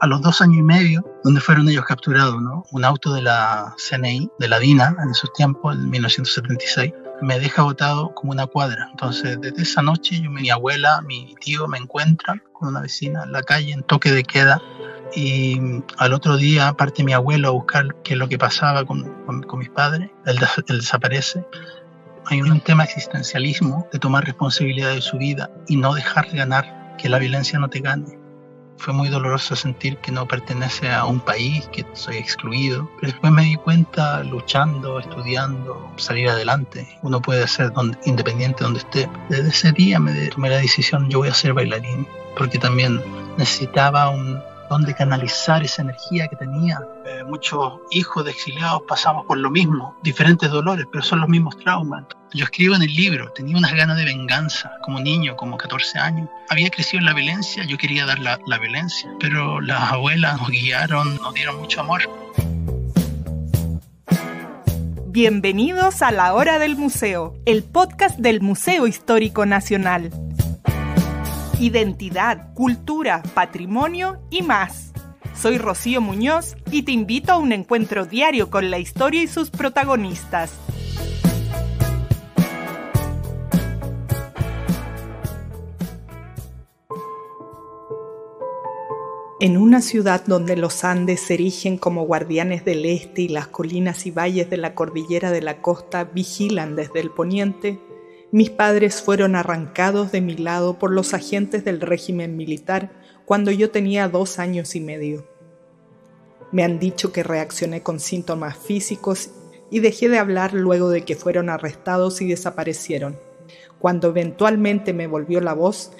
a los 2 años y medio, donde fueron ellos capturados, ¿no? Un auto de la CNI, de la DINA, en esos tiempos, en 1976, me deja botado como una cuadra. Entonces, desde esa noche, mi abuela, mi tío me encuentran con una vecina en la calle, en toque de queda, y al otro día parte mi abuelo a buscar qué es lo que pasaba con mis padres. Él desaparece. Hay un tema de existencialismo, de tomar responsabilidad de su vida y no dejar ganar, que la violencia no te gane. Fue muy doloroso sentir que no pertenece a un país, que soy excluido. Pero después me di cuenta, luchando, estudiando, salir adelante. Uno puede ser independiente donde esté. Desde ese día me tomé la decisión, yo voy a ser bailarín, porque también necesitaba donde canalizar esa energía que tenía. Muchos hijos de exiliados pasamos por lo mismo, diferentes dolores, pero son los mismos traumas. Yo escribo en el libro, tenía unas ganas de venganza como niño, como 14 años. Había crecido en la violencia, yo quería dar la violencia, pero las abuelas nos guiaron, nos dieron mucho amor. Bienvenidos a La Hora del Museo, el podcast del Museo Histórico Nacional. Identidad, cultura, patrimonio y más. Soy Rocío Muñoz y te invito a un encuentro diario con la historia y sus protagonistas. En una ciudad donde los Andes se erigen como guardianes del este y las colinas y valles de la cordillera de la costa vigilan desde el poniente, mis padres fueron arrancados de mi lado por los agentes del régimen militar cuando yo tenía 2 años y medio. Me han dicho que reaccioné con síntomas físicos y dejé de hablar luego de que fueron arrestados y desaparecieron. Cuando eventualmente me volvió la voz,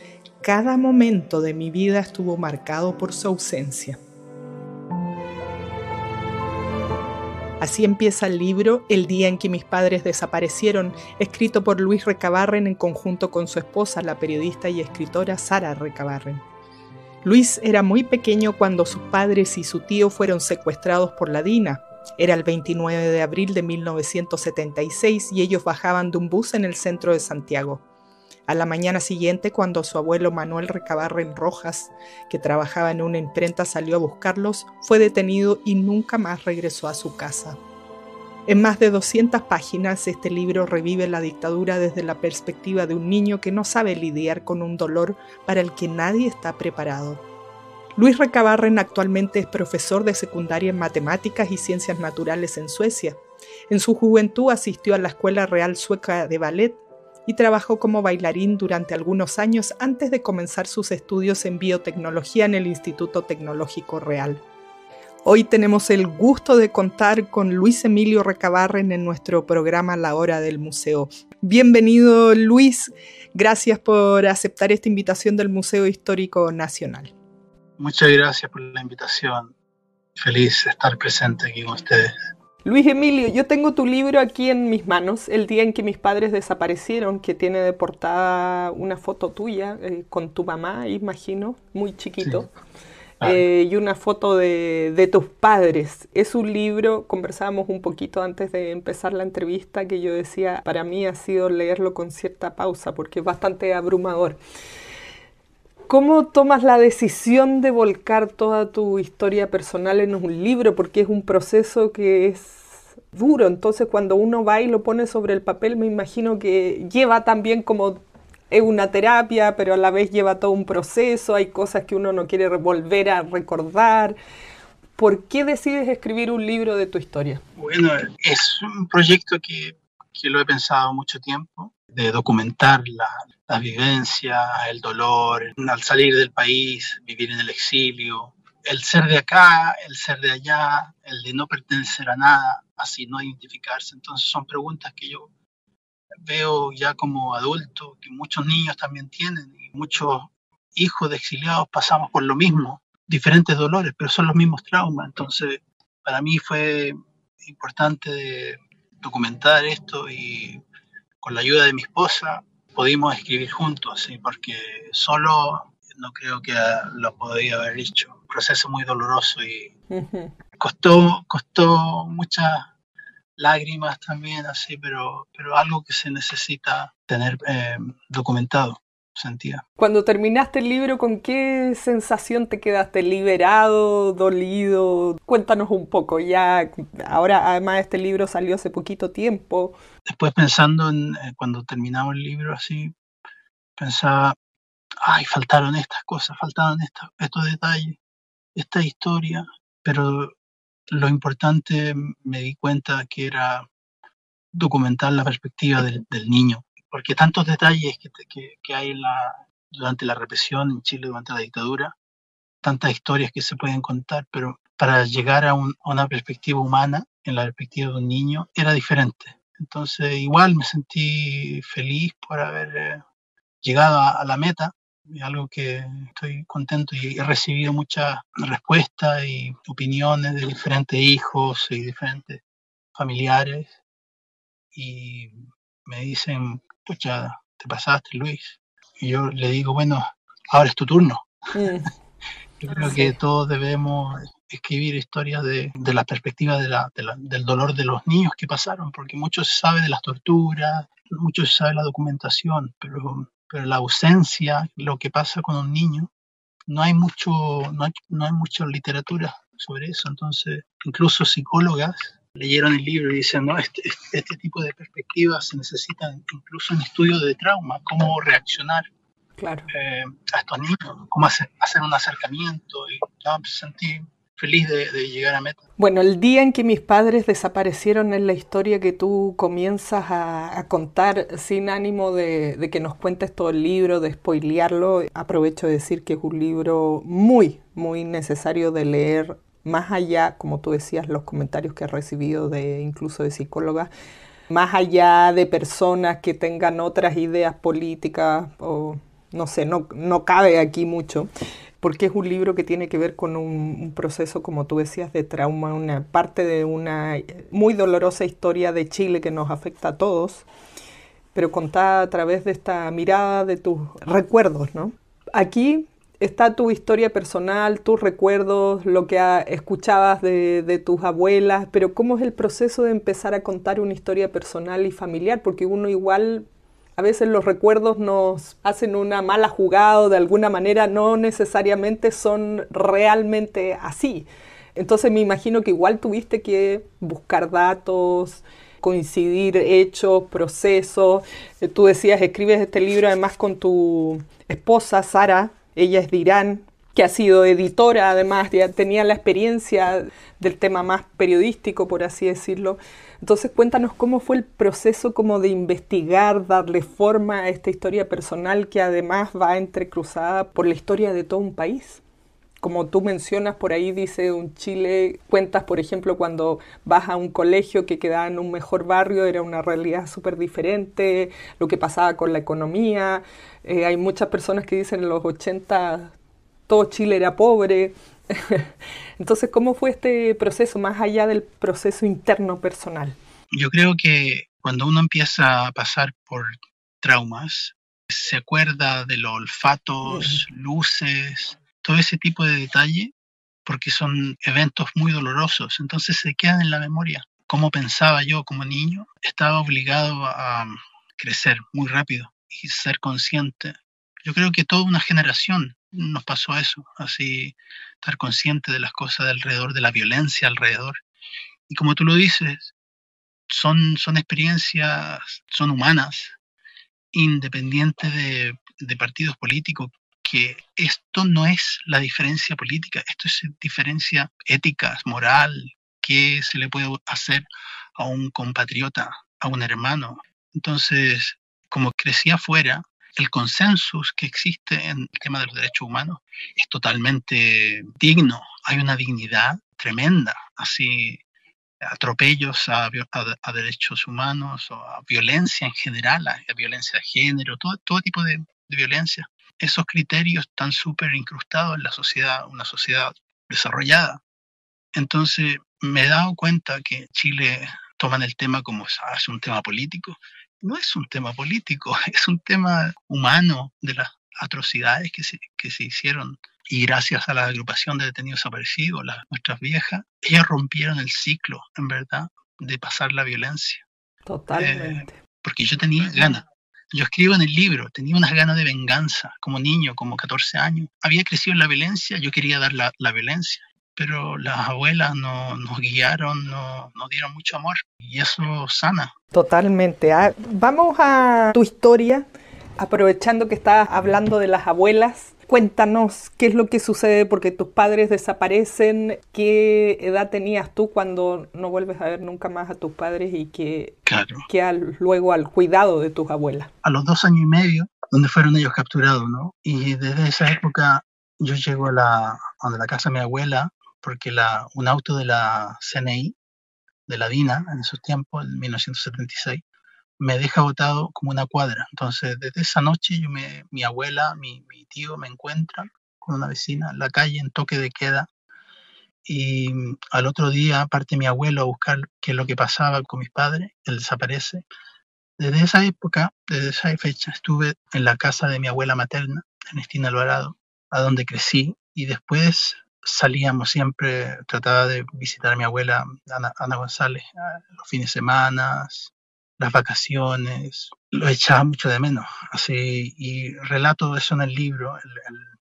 cada momento de mi vida estuvo marcado por su ausencia. Así empieza el libro El día en que mis padres desaparecieron, escrito por Luis Recabarren en conjunto con su esposa, la periodista y escritora Sara Recabarren. Luis era muy pequeño cuando sus padres y su tío fueron secuestrados por la DINA. Era el 29 de abril de 1976 y ellos bajaban de un bus en el centro de Santiago. A la mañana siguiente, cuando su abuelo Manuel Recabarren Rojas, que trabajaba en una imprenta, salió a buscarlos, fue detenido y nunca más regresó a su casa. En más de 200 páginas, este libro revive la dictadura desde la perspectiva de un niño que no sabe lidiar con un dolor para el que nadie está preparado. Luis Recabarren actualmente es profesor de secundaria en matemáticas y ciencias naturales en Suecia. En su juventud asistió a la Escuela Real Sueca de Ballet y trabajó como bailarín durante algunos años antes de comenzar sus estudios en biotecnología en el Instituto Tecnológico Real. Hoy tenemos el gusto de contar con Luis Emilio Recabarren en nuestro programa La Hora del Museo. Bienvenido, Luis. Gracias por aceptar esta invitación del Museo Histórico Nacional. Muchas gracias por la invitación. Feliz de estar presente aquí con ustedes. Luis Emilio, yo tengo tu libro aquí en mis manos, El día en que mis padres desaparecieron, que tiene de portada una foto tuya con tu mamá, imagino, muy chiquito, sí. Y una foto de tus padres. Es un libro, conversábamos un poquito antes de empezar la entrevista, que yo decía, para mí ha sido leerlo con cierta pausa, porque es bastante abrumador. ¿Cómo tomas la decisión de volcar toda tu historia personal en un libro? Porque es un proceso que es duro. Entonces, cuando uno va y lo pone sobre el papel, me imagino que lleva también como es una terapia, pero a la vez lleva todo un proceso. Hay cosas que uno no quiere volver a recordar. ¿Por qué decides escribir un libro de tu historia? Bueno, es un proyecto que lo he pensado mucho tiempo, de documentar la vivencia, el dolor, al salir del país, vivir en el exilio, el ser de acá, el ser de allá, el de no pertenecer a nada, así no identificarse. Entonces son preguntas que yo veo ya como adulto, que muchos niños también tienen, y muchos hijos de exiliados pasamos por lo mismo, diferentes dolores, pero son los mismos traumas. Entonces para mí fue importante documentar esto y con la ayuda de mi esposa pudimos escribir juntos, ¿sí? Porque solo no creo que lo podría haber hecho. Un proceso muy doloroso y costó muchas lágrimas también, así, pero algo que se necesita tener documentado. sentía. Cuando terminaste el libro, ¿con qué sensación te quedaste? ¿Liberado, dolido? Cuéntanos un poco. Ya, ahora además este libro salió hace poquito tiempo. Después pensando en cuando terminamos el libro así, pensaba, ay, faltaron estas cosas, faltaron estos detalles, esta historia, pero lo importante me di cuenta que era documentar la perspectiva del niño, porque tantos detalles que hay durante la represión en Chile, durante la dictadura, tantas historias que se pueden contar, pero para llegar a una perspectiva humana, en la perspectiva de un niño, era diferente. Entonces igual me sentí feliz por haber llegado a la meta, algo que estoy contento y he recibido muchas respuestas y opiniones de diferentes hijos y diferentes familiares y me dicen, pucha, te pasaste, Luis. Y yo le digo, bueno, ahora es tu turno. Yo creo que todos debemos escribir historias de la perspectiva del dolor de los niños que pasaron, porque mucho se sabe de las torturas, mucho se sabe de la documentación, pero la ausencia, lo que pasa con un niño, no hay mucha literatura sobre eso. Entonces, incluso psicólogas leyeron el libro y dicen, no, este tipo de perspectivas se necesitan incluso en estudios de trauma, cómo reaccionar a estos niños, cómo hacer un acercamiento. Y me sentí feliz de llegar a meta. Bueno, el día en que mis padres desaparecieron es la historia que tú comienzas a contar sin ánimo de que nos cuentes todo el libro, de spoilearlo. Aprovecho de decir que es un libro muy, muy necesario de leer, más allá, como tú decías, los comentarios que he recibido incluso de psicólogas, más allá de personas que tengan otras ideas políticas o no sé, no cabe aquí mucho, porque es un libro que tiene que ver con un proceso, como tú decías, de trauma, una parte de una muy dolorosa historia de Chile que nos afecta a todos, pero contada a través de esta mirada de tus recuerdos, ¿no? Aquí está tu historia personal, tus recuerdos, lo que escuchabas de tus abuelas, pero ¿cómo es el proceso de empezar a contar una historia personal y familiar? Porque uno igual... A veces los recuerdos nos hacen una mala jugada o de alguna manera no necesariamente son realmente así. Entonces me imagino que igual tuviste que buscar datos, coincidir hechos, procesos. Tú decías, escribes este libro además con tu esposa, Sara, ella es de Irán, que ha sido editora además, ya tenía la experiencia del tema más periodístico, por así decirlo. Entonces cuéntanos cómo fue el proceso como de investigar, darle forma a esta historia personal que además va entrecruzada por la historia de todo un país. Como tú mencionas, por ahí dice un Chile, cuentas por ejemplo cuando vas a un colegio que quedaba en un mejor barrio, era una realidad súper diferente, lo que pasaba con la economía. Hay muchas personas que dicen en los 80 todo Chile era pobre. Entonces, ¿cómo fue este proceso, más allá del proceso interno personal? Yo creo que cuando uno empieza a pasar por traumas, se acuerda de los olfatos, luces, todo ese tipo de detalle, porque son eventos muy dolorosos, entonces se quedan en la memoria. Cómo pensaba yo como niño, estaba obligado a crecer muy rápido y ser consciente. Yo creo que toda una generación nos pasó eso, así estar consciente de las cosas de alrededor, de la violencia alrededor. Y como tú lo dices, son experiencias, son humanas, independientes de partidos políticos, que esto no es la diferencia política, esto es diferencia ética, moral, que se le puede hacer a un compatriota, a un hermano. Entonces, como crecí afuera, el consensus que existe en el tema de los derechos humanos es totalmente digno. Hay una dignidad tremenda, así atropellos a derechos humanos o a violencia en general, a violencia de género, todo tipo de violencia. Esos criterios están súper incrustados en la sociedad, una sociedad desarrollada. Entonces me he dado cuenta que Chile toman el tema como es un tema político. No es un tema político, es un tema humano de las atrocidades que se hicieron. Y gracias a la agrupación de detenidos desaparecidos, nuestras viejas, ellas rompieron el ciclo, en verdad, de pasar la violencia. Totalmente. Porque yo tenía ganas. Yo escribo en el libro, tenía unas ganas de venganza como niño, como 14 años. Había crecido en la violencia, yo quería dar la violencia, pero las abuelas nos guiaron, nos dieron mucho amor y eso sana. Totalmente. Vamos a tu historia, aprovechando que estabas hablando de las abuelas. Cuéntanos qué es lo que sucede porque tus padres desaparecen, qué edad tenías tú cuando no vuelves a ver nunca más a tus padres y qué luego al cuidado de tus abuelas. A los 2 años y medio, donde fueron ellos capturados, ¿no? Y desde esa época yo llego a la casa de mi abuela porque un auto de la CNI, de la DINA, en esos tiempos, en 1976, me deja botado como una cuadra. Entonces, desde esa noche mi abuela, mi tío me encuentran con una vecina en la calle en toque de queda y al otro día parte mi abuelo a buscar qué es lo que pasaba con mis padres, él desaparece. Desde esa época, desde esa fecha, estuve en la casa de mi abuela materna, Ernestina Alvarado, a donde crecí y después salíamos siempre, trataba de visitar a mi abuela Ana González los fines de semana, las vacaciones, lo echaba mucho de menos, así, y relato eso en el libro,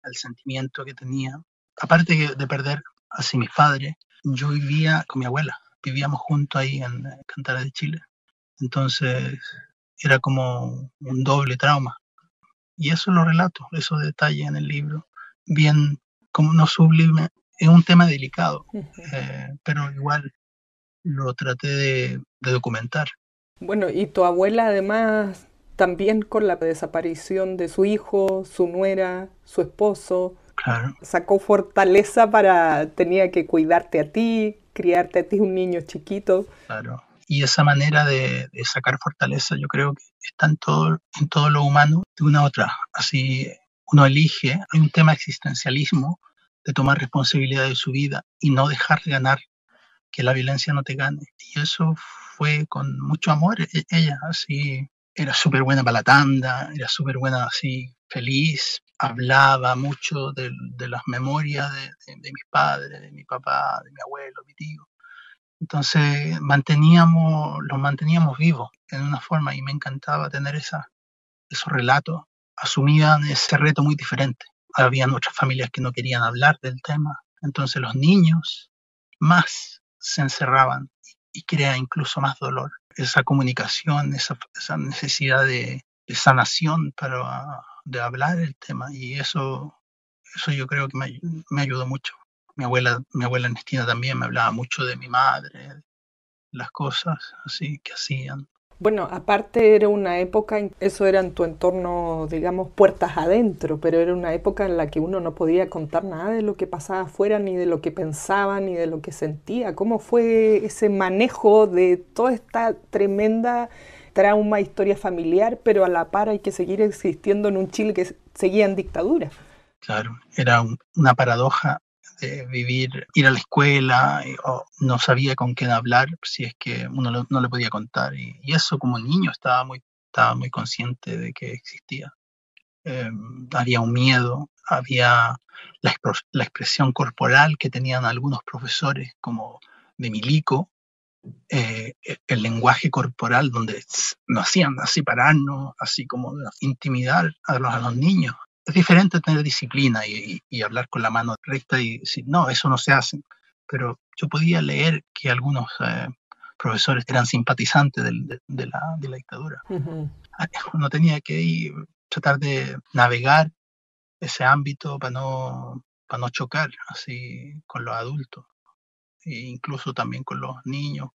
el sentimiento que tenía. Aparte de perder así mis padres, yo vivía con mi abuela, vivíamos juntos ahí en Cantara de Chile, entonces era como un doble trauma, y eso lo relato, esos detalles en el libro, bien, como no sublime, es un tema delicado, pero igual lo traté de documentar. Bueno, y tu abuela además también con la desaparición de su hijo, su nuera, su esposo, claro, sacó fortaleza tenía que cuidarte a ti, criarte a ti un niño chiquito. Claro, y esa manera de sacar fortaleza yo creo que está en todo lo humano de una u otra. Así uno elige, hay un tema de existencialismo, de tomar responsabilidad de su vida y no dejar ganar, que la violencia no te gane. Y eso fue con mucho amor. Ella así era súper buena para la tanda, era súper buena así, feliz, hablaba mucho de las memorias de mis padres, de mi papá, de mi abuelo, mi tío. Entonces los manteníamos vivos en una forma y me encantaba tener esos relatos. Asumían ese reto muy diferente. Habían otras familias que no querían hablar del tema. Entonces los niños más se encerraban y crea incluso más dolor. Esa comunicación, esa necesidad de sanación de hablar el tema y eso yo creo que me ayudó mucho. Mi abuela Ernestina también me hablaba mucho de mi madre, las cosas así que hacían. Bueno, aparte era una época, eso era en tu entorno, digamos, puertas adentro, pero era una época en la que uno no podía contar nada de lo que pasaba afuera, ni de lo que pensaba, ni de lo que sentía. ¿Cómo fue ese manejo de toda esta tremenda trauma, historia familiar, pero a la par hay que seguir existiendo en un Chile que seguía en dictadura? Claro, era una paradoja de vivir, ir a la escuela, no sabía con quién hablar si es que uno no le podía contar. Y eso como niño estaba muy consciente de que existía. Había un miedo, había la expresión corporal que tenían algunos profesores como de Milico, el lenguaje corporal donde nos hacían así pararnos, así como intimidar a los niños. Es diferente tener disciplina y hablar con la mano recta y decir, no, eso no se hace. Pero yo podía leer que algunos profesores eran simpatizantes de la dictadura. Uh-huh. Uno tenía que tratar de navegar ese ámbito para no chocar así con los adultos. E incluso también con los niños,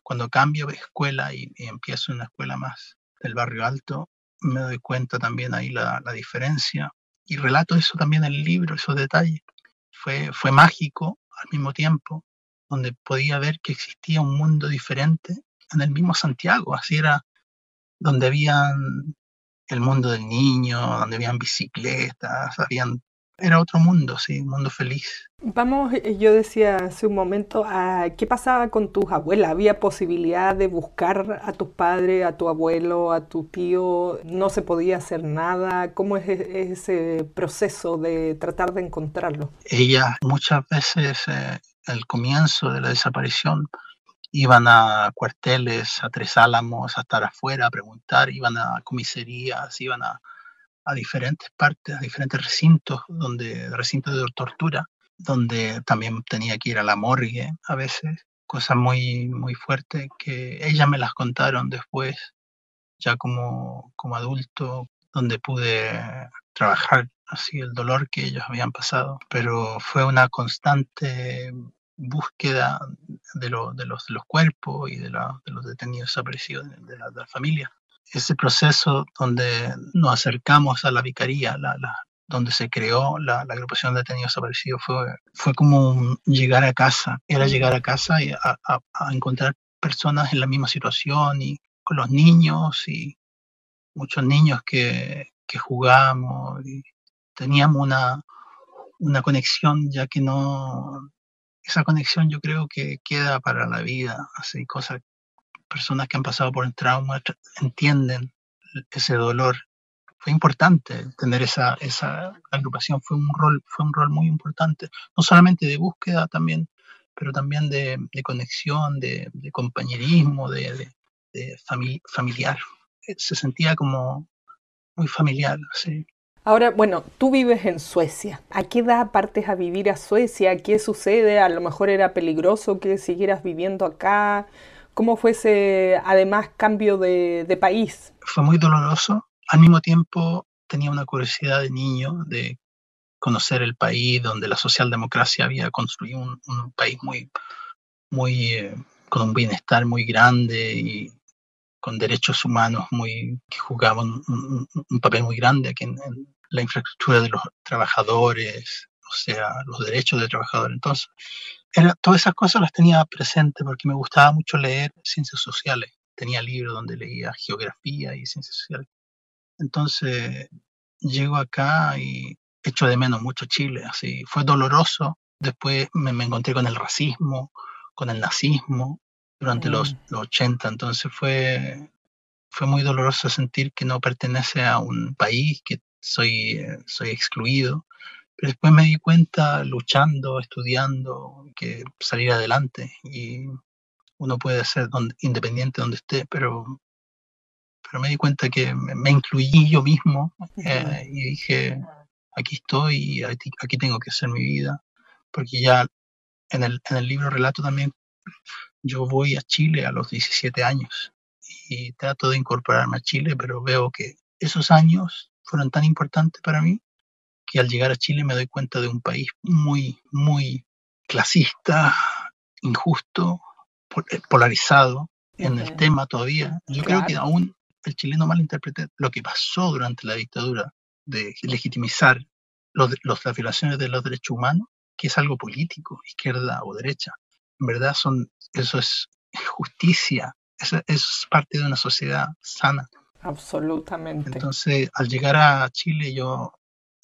cuando cambio de escuela y empiezo en una escuela más del barrio alto, me doy cuenta también ahí la diferencia y relato eso también en el libro, esos detalles. Fue mágico al mismo tiempo, donde podía ver que existía un mundo diferente en el mismo Santiago, así era, donde habían el mundo del niño, donde habían bicicletas, era otro mundo, sí, un mundo feliz. Vamos, yo decía hace un momento, ¿qué pasaba con tus abuelas? ¿Había posibilidad de buscar a tus padres, a tu abuelo, a tu tío? ¿No se podía hacer nada? ¿Cómo es ese proceso de tratar de encontrarlo? Ella muchas veces, al comienzo de la desaparición, iban a cuarteles, a Tres Álamos, a estar afuera, a preguntar, iban a comisarías, iban a diferentes partes, a diferentes recintos de tortura, donde también tenía que ir a la morgue a veces, cosas muy, muy fuertes que ellas me las contaron después, ya como adulto, donde pude trabajar así el dolor que ellos habían pasado, pero fue una constante búsqueda de los cuerpos y de los detenidos desaparecidos de la familia. Ese proceso donde nos acercamos a la vicaría, donde se creó la agrupación de detenidos desaparecidos, fue como llegar a casa, era llegar a casa y a encontrar personas en la misma situación y con los niños y muchos niños que jugábamos y teníamos una conexión, ya que no, esa conexión yo creo que queda para la vida, así personas que han pasado por el trauma entienden ese dolor. Fue importante tener esa agrupación, fue un rol muy importante, no solamente de búsqueda también, pero también de conexión, de compañerismo, de familiar. Se sentía como muy familiar, sí. Ahora, bueno, tú vives en Suecia. ¿A qué edad partes a vivir a Suecia? ¿Qué sucede? A lo mejor era peligroso que siguieras viviendo acá. ¿Cómo fue ese, además, cambio de país? Fue muy doloroso. Al mismo tiempo tenía una curiosidad de niño de conocer el país donde la socialdemocracia había construido un país muy con un bienestar muy grande y con derechos humanos que jugaban un papel muy grande aquí en la infraestructura de los trabajadores, o sea, los derechos de trabajadores. Entonces, todas esas cosas las tenía presentes porque me gustaba mucho leer ciencias sociales. Tenía libros donde leía geografía y ciencias sociales. Entonces, llego acá y echo de menos mucho Chile. Así, fue doloroso. Después me encontré con el racismo, con el nazismo durante los 80. Entonces fue muy doloroso sentir que no pertenece a un país, que soy excluido. Pero después me di cuenta, luchando, estudiando, que salir adelante y uno puede ser independiente donde esté, pero me di cuenta que me incluí yo mismo y dije, aquí estoy y aquí tengo que hacer mi vida, porque ya en el libro relato también, yo voy a Chile a los 17 años y trato de incorporarme a Chile, pero veo que esos años fueron tan importantes para mí que al llegar a Chile me doy cuenta de un país muy, muy clasista, injusto, polarizado en el tema todavía. Yo creo que aún el chileno malinterpreta lo que pasó durante la dictadura de legitimizar las violaciones de los derechos humanos, que es algo político, izquierda o derecha. En verdad eso es justicia, eso es parte de una sociedad sana. Absolutamente. Entonces, al llegar a Chile yo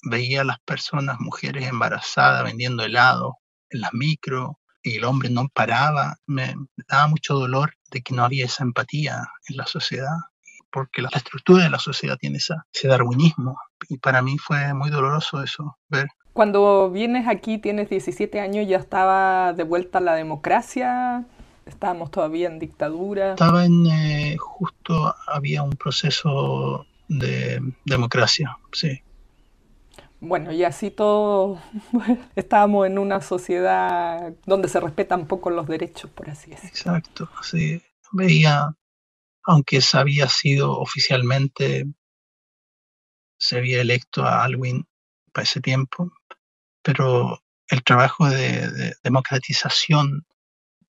veía a las personas, mujeres embarazadas, vendiendo helado en las micro, y el hombre no paraba. Me daba mucho dolor de que no había esa empatía en la sociedad, porque la estructura de la sociedad tiene ese darwinismo, y para mí fue muy doloroso eso, ver. Cuando vienes aquí, tienes 17 años, ya estaba de vuelta la democracia, estábamos todavía en dictadura. Estaba justo había un proceso de democracia, sí. Bueno, y así todos estábamos en una sociedad donde se respetan poco los derechos, por así decirlo. Exacto, sí. Veía, aunque se había sido oficialmente, se había electo a Aylwin para ese tiempo, pero el trabajo de democratización,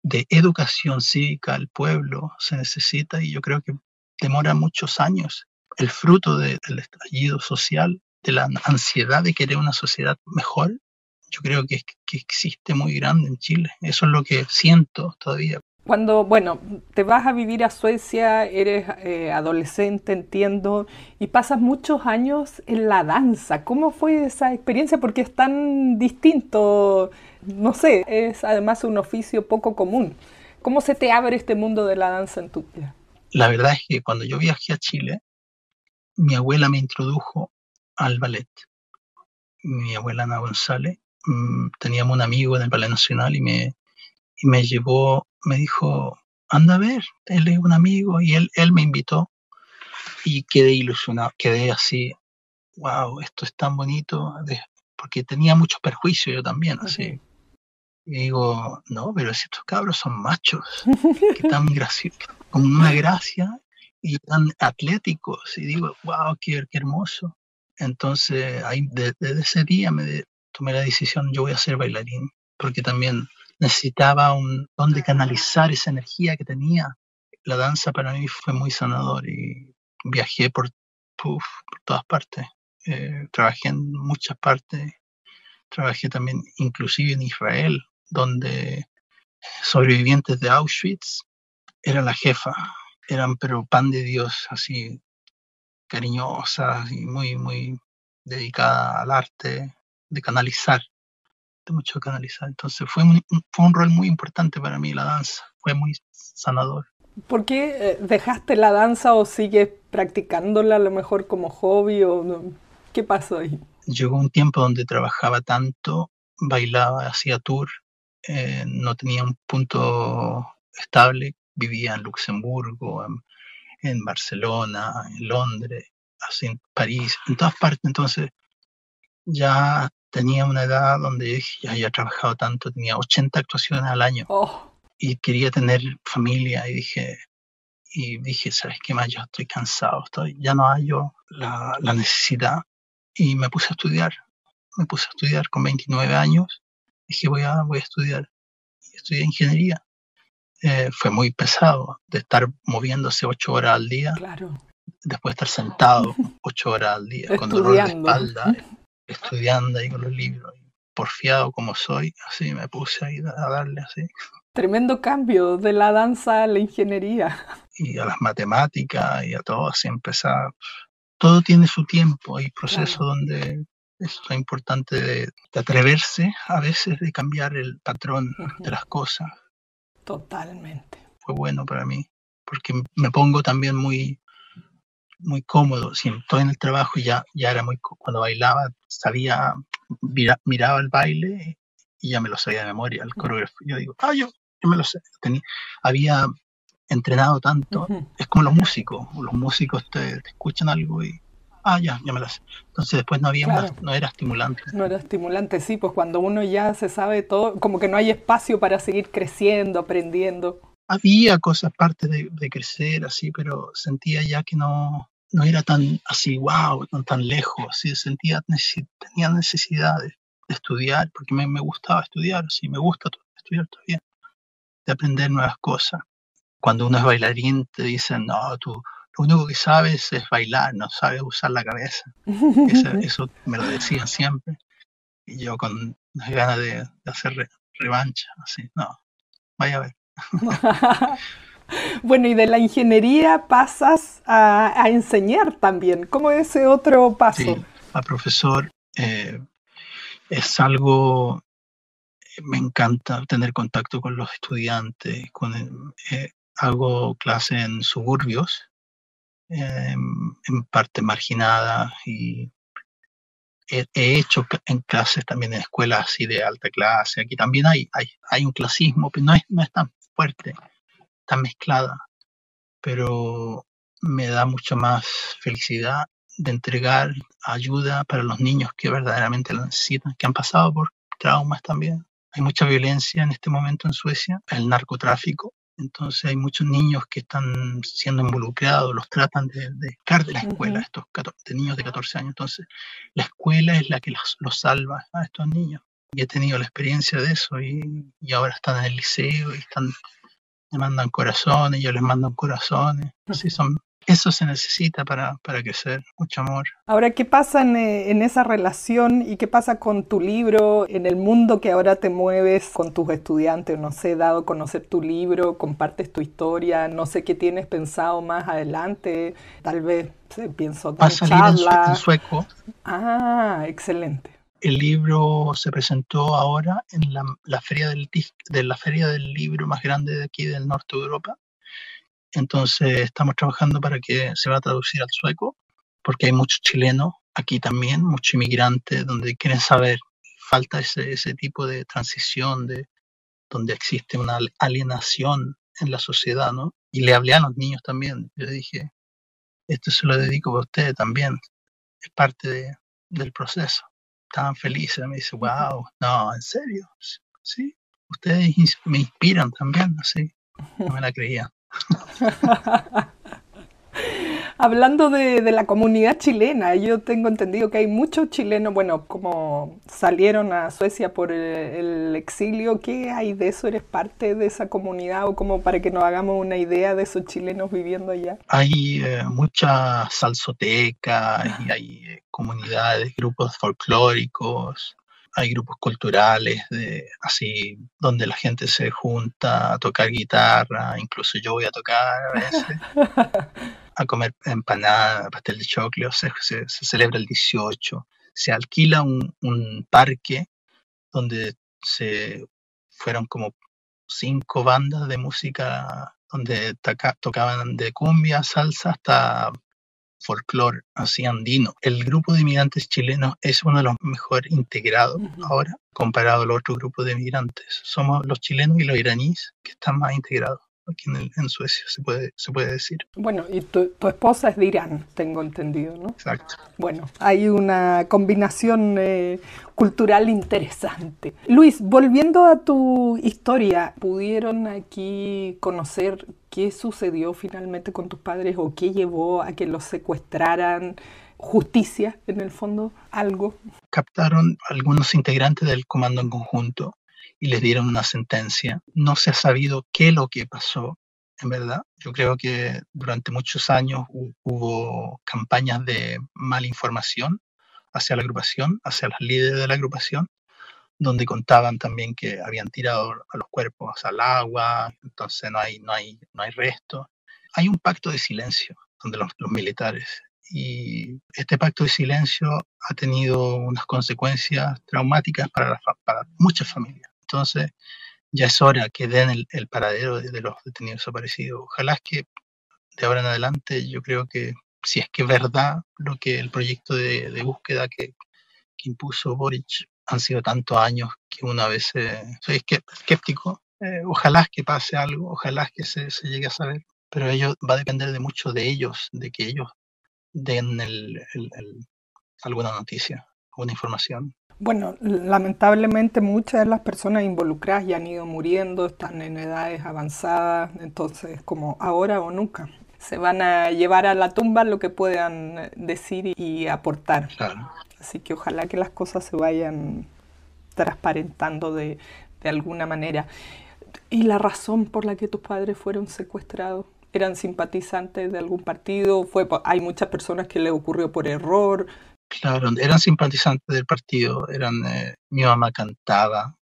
de educación cívica al pueblo se necesita, y yo creo que demora muchos años. El fruto del estallido social, de la ansiedad de querer una sociedad mejor, yo creo que existe muy grande en Chile. Eso es lo que siento todavía. Cuando, bueno, te vas a vivir a Suecia, eres adolescente, entiendo, y pasas muchos años en la danza. ¿Cómo fue esa experiencia? Porque es tan distinto, no sé, es además un oficio poco común. ¿Cómo se te abre este mundo de la danza en tu vida? La verdad es que cuando yo viajé a Chile, mi abuela me introdujo al ballet. Mi abuela Ana González, teníamos un amigo en el Ballet Nacional y me y me llevó, me dijo, anda a ver, él es un amigo, y él me invitó, y quedé ilusionado, quedé así, wow, esto es tan bonito, porque tenía muchos perjuicios yo también, así. Y digo, no, pero si estos cabros son machos, que tan graciosos, con una gracia y tan atléticos. Y digo, wow, qué hermoso. Entonces, ahí, desde ese día tomé la decisión, yo voy a ser bailarín, porque también necesitaba donde canalizar esa energía que tenía. La danza para mí fue muy sanador y viajé por todas partes. Trabajé en muchas partes. Trabajé también inclusive en Israel, donde sobrevivientes de Auschwitz era la jefa. Eran pero pan de Dios, así cariñosas y muy, muy dedicada al arte de canalizar, de mucho canalizar. Entonces fue un rol muy importante para mí la danza, fue muy sanador. ¿Por qué dejaste la danza o sigues practicándola a lo mejor como hobby o no? ¿Qué pasó ahí? Llegó un tiempo donde trabajaba tanto, bailaba, hacía tour, no tenía un punto estable, vivía en Luxemburgo, en Barcelona, en Londres, así en París, en todas partes. Entonces ya tenía una edad donde ya había trabajado tanto, tenía 80 actuaciones al año y quería tener familia y dije, ¿sabes qué más? Yo estoy cansado, ya no hay yo la necesidad y me puse a estudiar. Me puse a estudiar con 29 años. Dije, voy a estudiar. Y estudié ingeniería. Fue muy pesado de estar moviéndose 8 horas al día. Claro. Después de estar sentado 8 horas al día, con dolor de espalda, estudiando ahí con los libros. Porfiado como soy, así me puse ahí a darle así. Tremendo cambio de la danza a la ingeniería. Y a las matemáticas y a todo, así empezar. Todo tiene su tiempo, hay procesos donde es importante de atreverse a veces de cambiar el patrón de las cosas. Totalmente. Fue bueno para mí, porque me pongo también muy, muy cómodo. Si estoy en el trabajo ya era muy, cuando bailaba, sabía, miraba el baile y ya me lo sabía de memoria, el coreógrafo. Yo digo, yo me lo sé. Había entrenado tanto, es como los músicos te escuchan algo y ya me lo sé. Entonces después no había no era estimulante. No era estimulante, sí, pues cuando uno ya se sabe todo, como que no hay espacio para seguir creciendo, aprendiendo. Había cosas, parte de crecer así, pero sentía ya que no era tan así, wow, tan lejos, así, tenía necesidad de estudiar, porque me gustaba estudiar, sí, me gusta estudiar todavía, de aprender nuevas cosas. Cuando uno es bailarín te dicen, no, tú lo único que sabes es bailar, no sabes usar la cabeza. Eso me lo decían siempre. Y yo con las ganas de hacer revancha, así, no, vaya a ver. Bueno, y de la ingeniería pasas a enseñar también. ¿Cómo es ese otro paso? Sí, a profesor es algo, me encanta tener contacto con los estudiantes, hago clase en suburbios, en parte marginada, y he hecho en clases también en escuelas así de alta clase. Aquí también hay un clasismo, pero no es tan fuerte, tan mezclada, pero me da mucho más felicidad de entregar ayuda para los niños que verdaderamente lo necesitan, que han pasado por traumas también. Hay mucha violencia en este momento en Suecia, el narcotráfico. Entonces hay muchos niños que están siendo involucrados, los tratan de sacar de la escuela, estos niños de 14 años. Entonces la escuela es la que los salva a estos niños. Y he tenido la experiencia de eso y ahora están en el liceo y me mandan corazones, yo les mando corazones. Así eso se necesita para crecer, mucho amor. Ahora, ¿qué pasa en esa relación y qué pasa con tu libro, en el mundo que ahora te mueves con tus estudiantes? No sé, dado a conocer tu libro, compartes tu historia, no sé qué tienes pensado más adelante, tal vez pienso dar charlas. En sueco. Excelente. El libro se presentó ahora en la feria la feria del libro más grande de aquí del norte de Europa. Entonces estamos trabajando para que se va a traducir al sueco, porque hay muchos chilenos aquí también, muchos inmigrantes donde quieren saber, falta ese tipo de transición, de donde existe una alienación en la sociedad, ¿no? Y le hablé a los niños también. Yo dije, esto se lo dedico a ustedes también, es parte del proceso. Estaban felices, me dice, wow, no, ¿en serio? Sí, ustedes me inspiran también, así. No me la creía. Hablando de la comunidad chilena, yo tengo entendido que hay muchos chilenos, bueno, como salieron a Suecia por el exilio, ¿qué hay de eso? ¿Eres parte de esa comunidad o como para que nos hagamos una idea de esos chilenos viviendo allá? Hay muchas salsotecas y hay comunidades, grupos folclóricos, hay grupos culturales así donde la gente se junta a tocar guitarra, incluso yo voy a tocar a veces, a comer empanada, pastel de choclo, se celebra el 18, se alquila un parque donde se fueron como 5 bandas de música donde tocaban de cumbia, salsa hasta folclore, así andino. El grupo de inmigrantes chilenos es uno de los mejor integrados ahora comparado al otro grupo de inmigrantes. Somos los chilenos y los iraníes que están más integrados aquí en Suecia, se puede decir. Bueno, y tu esposa es de Irán, tengo entendido, ¿no? Exacto. Bueno, hay una combinación cultural interesante. Luis, volviendo a tu historia, ¿pudieron aquí conocer qué sucedió finalmente con tus padres o qué llevó a que los secuestraran? ¿Justicia, en el fondo? ¿Algo? Captaron algunos integrantes del comando en conjunto y les dieron una sentencia. No se ha sabido qué es lo que pasó, en verdad. Yo creo que durante muchos años hubo campañas de mala información hacia la agrupación, hacia los líderes de la agrupación, donde contaban también que habían tirado a los cuerpos al agua, entonces no hay restos. Hay un pacto de silencio donde los militares, y este pacto de silencio ha tenido unas consecuencias traumáticas para muchas familias. Entonces ya es hora que den el paradero de los detenidos desaparecidos. Ojalá es que de ahora en adelante, yo creo que si es que es verdad lo que el proyecto de búsqueda que impuso Boric, han sido tantos años que uno a veces soy escéptico. Ojalá es que pase algo, ojalá es que se llegue a saber, pero ello va a depender de mucho de ellos, de que ellos den alguna noticia, alguna información. Bueno, lamentablemente muchas de las personas involucradas ya han ido muriendo, están en edades avanzadas, entonces como ahora o nunca. Se van a llevar a la tumba lo que puedan decir y aportar. Claro. Así que ojalá que las cosas se vayan transparentando de alguna manera. ¿Y la razón por la que tus padres fueron secuestrados? ¿Eran simpatizantes de algún partido? Hay muchas personas que les ocurrió por error. Claro, eran simpatizantes del partido, mi mamá cantaba,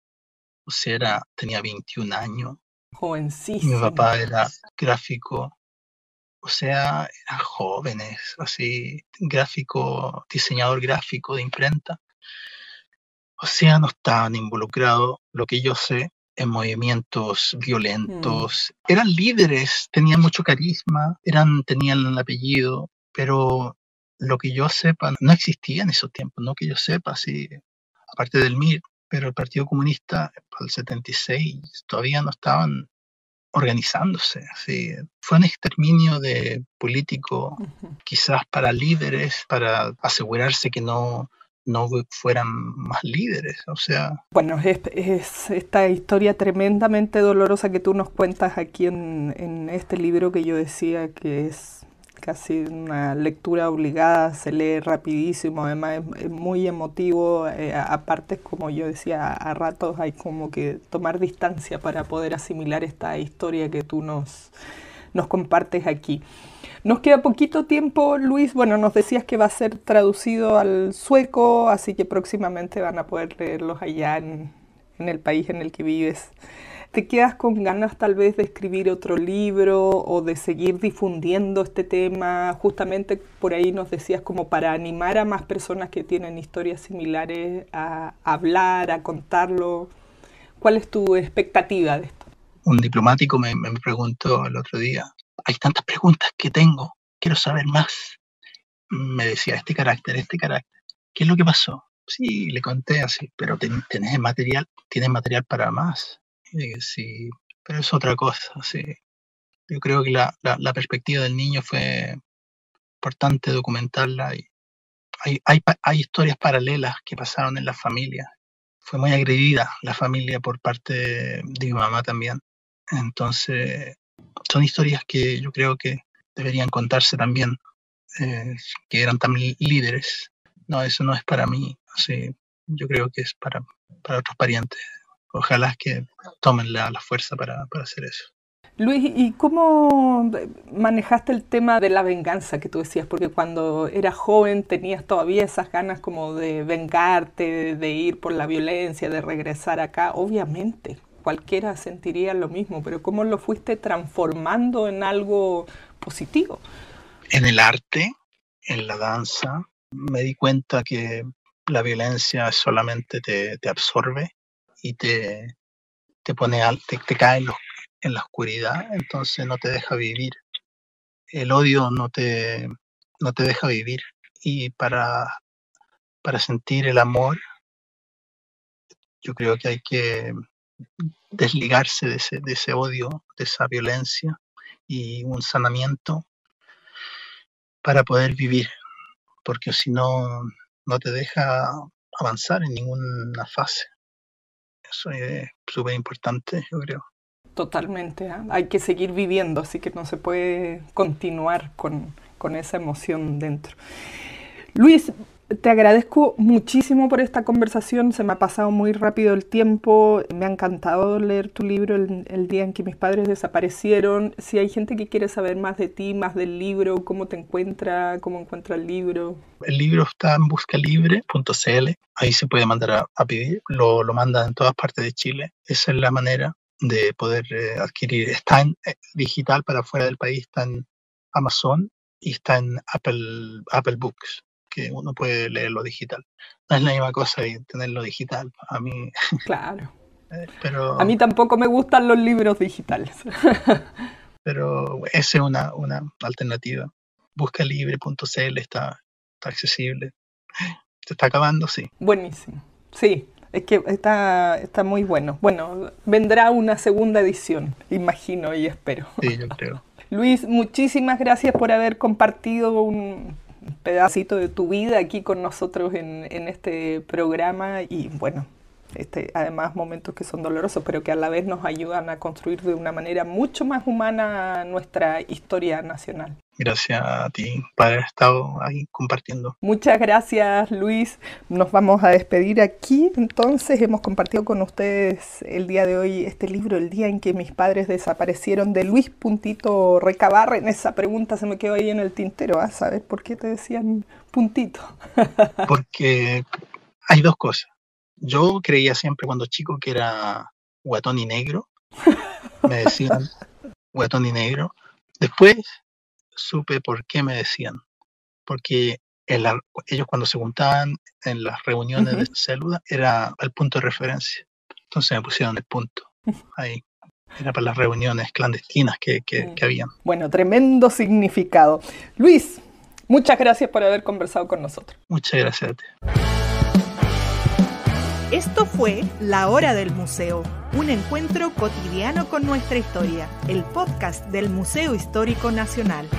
o sea, tenía 21 años. Jovencísimo. Mi papá era gráfico, o sea, eran jóvenes, así, diseñador gráfico de imprenta. O sea, no estaban involucrados, lo que yo sé, en movimientos violentos. Eran líderes, tenían mucho carisma, tenían el apellido, pero lo que yo sepa, no existía en esos tiempos, no que yo sepa, sí, aparte del MIR, pero el Partido Comunista, para el 76, todavía no estaban organizándose. Sí. Fue un exterminio de políticos, quizás para líderes, para asegurarse que no fueran más líderes, o sea... Bueno, es esta historia tremendamente dolorosa que tú nos cuentas aquí en este libro que yo decía que es casi una lectura obligada, se lee rapidísimo, además es muy emotivo, aparte como yo decía, a ratos hay como que tomar distancia para poder asimilar esta historia que tú nos compartes aquí. Nos queda poquito tiempo, Luis. Bueno, nos decías que va a ser traducido al sueco, así que próximamente van a poder leerlos allá en el país en el que vives. ¿Te quedas con ganas tal vez de escribir otro libro o de seguir difundiendo este tema? Justamente por ahí nos decías como para animar a más personas que tienen historias similares a hablar, a contarlo. ¿Cuál es tu expectativa de esto? Un diplomático me preguntó el otro día, hay tantas preguntas que tengo, quiero saber más. Me decía, este carácter, ¿qué es lo que pasó? Sí, le conté así, pero tienes material para más. Sí, pero es otra cosa, sí. Yo creo que la perspectiva del niño fue importante documentarla. Y hay historias paralelas que pasaron en la familia. Fue muy agredida la familia por parte de mi mamá también. Entonces, son historias que yo creo que deberían contarse también, que eran también líderes. No, eso no es para mí. Sí, yo creo que es para otros parientes. Ojalá que tomen la fuerza para hacer eso. Luis, ¿y cómo manejaste el tema de la venganza que tú decías? Porque cuando eras joven tenías todavía esas ganas como de vengarte, de ir por la violencia, de regresar acá. Obviamente, cualquiera sentiría lo mismo, pero ¿cómo lo fuiste transformando en algo positivo? En el arte, en la danza, me di cuenta que la violencia solamente te absorbe y te pone te cae en la oscuridad, entonces no te deja vivir. El odio no te deja vivir. Y para sentir el amor, yo creo que hay que desligarse de ese odio, de esa violencia, y un sanamiento para poder vivir, porque si no, no te deja avanzar en ninguna fase. Eso es súper importante, yo creo. Totalmente, ¿eh? Hay que seguir viviendo, así que no se puede continuar con esa emoción dentro. Luis, te agradezco muchísimo por esta conversación, se me ha pasado muy rápido el tiempo, me ha encantado leer tu libro el día en que mis padres desaparecieron. Si hay gente que quiere saber más de ti, más del libro, ¿cómo te encuentra? ¿Cómo encuentra el libro? El libro está en buscalibre.cl, ahí se puede mandar a pedir, lo mandan en todas partes de Chile. Esa es la manera de poder adquirir. Está en digital para fuera del país, está en Amazon y está en Apple Books, que uno puede leerlo digital. No es la misma cosa y tenerlo digital. A mí... Claro. Pero, a mí tampoco me gustan los libros digitales. Pero esa es una alternativa. Buscalibre.cl está accesible. ¿Se está acabando? Sí. Buenísimo. Sí. Es que está muy bueno. Bueno, vendrá una segunda edición, imagino y espero. Sí, yo creo. Luis, muchísimas gracias por haber compartido un pedacito de tu vida aquí con nosotros en este programa y bueno, además momentos que son dolorosos, pero que a la vez nos ayudan a construir de una manera mucho más humana nuestra historia nacional. Gracias a ti por haber estado ahí compartiendo. Muchas gracias, Luis. Nos vamos a despedir aquí. Entonces, hemos compartido con ustedes el día de hoy este libro, El día en que mis padres desaparecieron, de Luis Puntito Recabarren. Esa pregunta se me quedó ahí en el tintero. ¿Sabes por qué te decían Puntito? Porque hay dos cosas. Yo creía siempre cuando chico que era guatón y negro. Me decían guatón y negro. Después supe por qué me decían. Porque ellos cuando se juntaban en las reuniones de célula era el punto de referencia. Entonces me pusieron el punto. Ahí. Era para las reuniones clandestinas que habían. Bueno, tremendo significado. Luis, muchas gracias por haber conversado con nosotros. Muchas gracias a ti. Esto fue La Hora del Museo, un encuentro cotidiano con nuestra historia, el podcast del Museo Histórico Nacional.